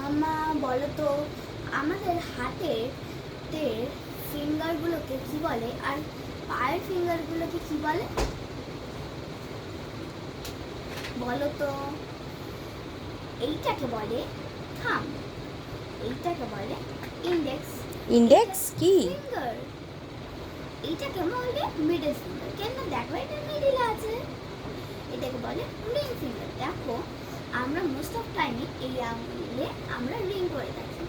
আমা বলো তো আমাদের হাতের ফিঙ্গারগুলোকে কি বলে আর পায়ের ফিঙ্গারগুলোকে কি বলে বলো তো? এইটাকে বলে থাম্ব, এইটাকে বলে ইন্ডেক্স। ইন্ডেক্স কি? ফিঙ্গার। এইটাকে বলে মিডল ফিঙ্গার। কেন দেখো এটা মিডলে আছে। এটাকে বলে রিং ফিঙ্গার। দেখো আমরা মোস্ট অফ টাইমে এই আঙুলে আমরা রিং করে থাকি।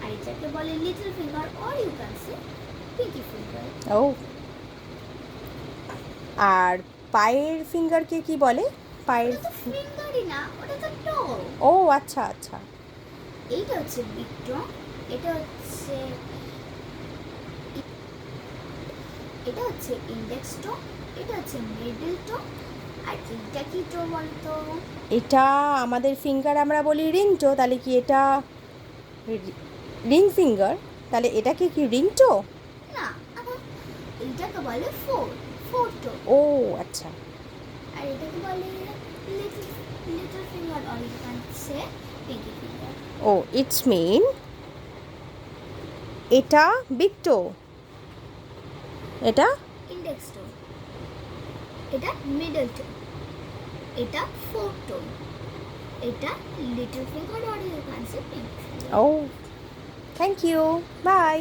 আর এটাকে বলে little finger or you can say pinky finger. ও, আর পায়ের ফিঙ্গারকে কি বলে? পায়ের ওটা তো ফিঙ্গারই না, ওটা তো টো। ও আচ্ছা আচ্ছা। এইটা হচ্ছে বিগ টো, এটা হচ্ছে ইন্ডেক্স টো, এটা হচ্ছে মিডল টো, আর এইটা কি টো বলতো? এটা আমাদের ফিঙ্গার আমরা বলি রিং টো, তাহলে কি এটা রিং ফিঙ্গার? তাহলে এটাকে কি রিং টো? না, এইটাকে বলে ফোর টো। ও আচ্ছা। আর এটাকে বলে little finger or you can say pinky finger. ও, ইটস মিন এটা বিগ টো, এটা ইন্ডেক্স টো, এটা মিডল টো, এটা ফোর টো, এটা little finger or you can say pinky finger. ও, থ্যাংক ইউ, বাই।